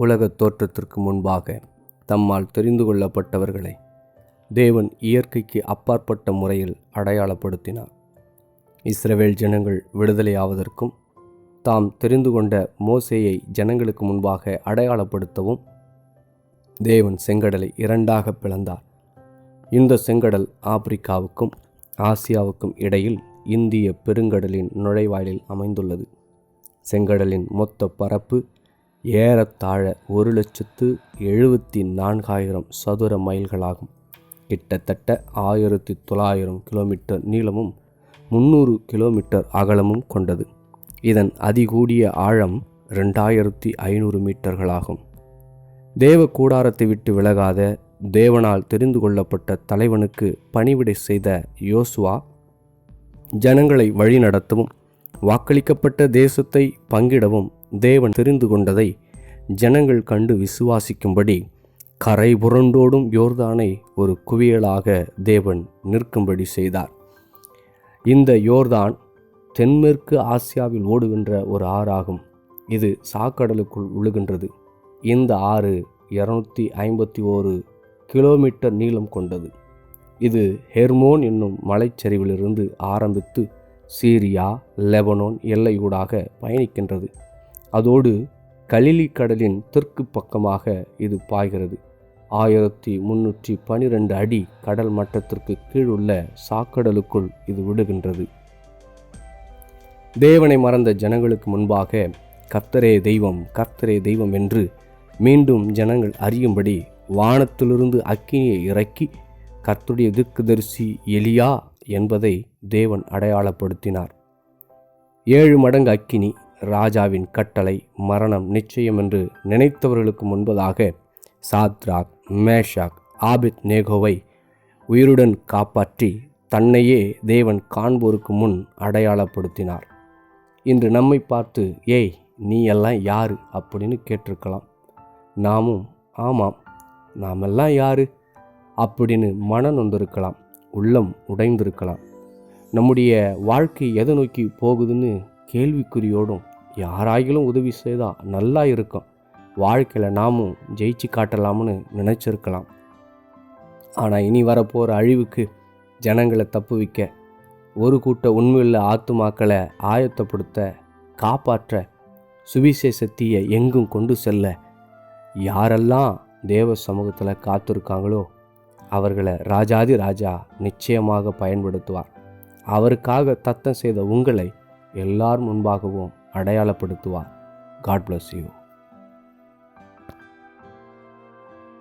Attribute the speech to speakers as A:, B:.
A: உலகத் தோற்றத்திற்கு முன்பாக தம்மால் தெரிந்து கொள்ளப்பட்டவர்களை தேவன் இயற்கைக்கு அப்பாற்பட்ட முறையில் அடையாளப்படுத்தினார். இஸ்ரவேல் ஜனங்கள் விடுதலையாவதற்கும் தாம் தெரிந்து கொண்ட மோசேயை ஜனங்களுக்கு முன்பாக அடையாளப்படுத்தவும் தேவன் செங்கடலை இரண்டாக பிளந்தார். இந்த செங்கடல் ஆப்பிரிக்காவுக்கும் ஆசியாவுக்கும் இடையில் இந்திய பெருங்கடலின் நுழைவாயிலில் அமைந்துள்ளது. செங்கடலின் மொத்த பரப்பு ஏறத்தாழ 1,74,000 சதுர மைல்களாகும். கிட்டத்தட்ட 1900 கிலோமீட்டர் நீளமும் 300 கிலோமீட்டர் அகலமும் கொண்டது. இதன் அதிகூடிய ஆழம் 2500 மீட்டர்களாகும். தேவ கூடாரத்தை விட்டு விலகாத தேவனால் தெரிந்து கொள்ளப்பட்ட தலைவனுக்கு பணிவிடை செய்த யோசுவா ஜனங்களை வழிநடத்தவும் வாக்களிக்கப்பட்ட தேசத்தை பங்கிடவும் தேவன் தெரிந்து கொண்டதை ஜனங்கள் கண்டு விசுவாசிக்கும்படி கரை புரண்டோடும் யோர்தானை ஒரு குவியலாக தேவன் நிற்கும்படி செய்தார். இந்த யோர்தான் தென்மேற்கு ஆசியாவில் ஓடுகின்ற ஒரு ஆறாகும். இது சாக்கடலுக்குள் விழுகின்றது. இந்த ஆறு 251 கிலோமீட்டர் நீளம் கொண்டது. இது ஹெர்மோன் என்னும் மலைச்சரிவிலிருந்து ஆரம்பித்து சீரியா லெபனோன் எல்லையூடாக பயணிக்கின்றது. அதோடு கலிலி கடலின் தெற்கு பக்கமாக இது பாய்கிறது. 1312 அடி கடல் மட்டத்திற்கு கீழுள்ள சாக்கடலுக்குள் இது விடுகின்றது. தேவனை மறந்த ஜனங்களுக்கு முன்பாக கர்த்தரே தெய்வம் கர்த்தரே தெய்வம் என்று மீண்டும் ஜனங்கள் அறியும்படி வானத்திலிருந்து அக்கினியை இறக்கி கர்த்தருடைய தீர்க்கதரிசி எலியா என்பதை தேவன் அடையாளப்படுத்தினார். 7 மடங்கு அக்கினி ராஜாவின் கட்டளை மரணம் நிச்சயம் என்று நினைத்தவர்களுக்கு முன்பதாக சாத்ராக் மேஷாக் ஆபேத் நேகோவை உயிருடன் காப்பாற்றி தன்னையே தேவன் காண்போருக்கு முன் அடையாளப்படுத்தினார். இன்று நம்மை பார்த்து ஏய் நீ எல்லாம் யாரு அப்படின்னு கேட்டிருக்கலாம். நாமும் ஆமாம் நாமெல்லாம் யாரு அப்படின்னு மனம் நொந்திருக்கலாம், உள்ளம் உடைந்திருக்கலாம். நம்முடைய வாழ்க்கை எதை நோக்கி போகுதுன்னு கேள்விக்குறியோடும் யாராயிலும் உதவி செய்தால் நல்லா இருக்கும், வாழ்க்கையில் நாமும் ஜெயிச்சு காட்டலாம்னு நினச்சிருக்கலாம். ஆனால் இனி வரப்போகிற அழிவுக்கு ஜனங்களை தப்பு வைக்க, ஒரு கூட்ட உண்மையுள்ள ஆத்துமாக்களை ஆயத்தப்படுத்த, காப்பாற்ற, சுவிசேஷத்தியை எங்கும் கொண்டு செல்ல யாரெல்லாம் தேவ சமூகத்தில் காத்திருக்காங்களோ அவர்களை ராஜாதி ராஜா நிச்சயமாக பயன்படுத்துவார். அவருக்காக தத்தம் செய்த உங்களை எல்லார் முன்பாகவும் அடையாளப்படுத்துவார். God bless you.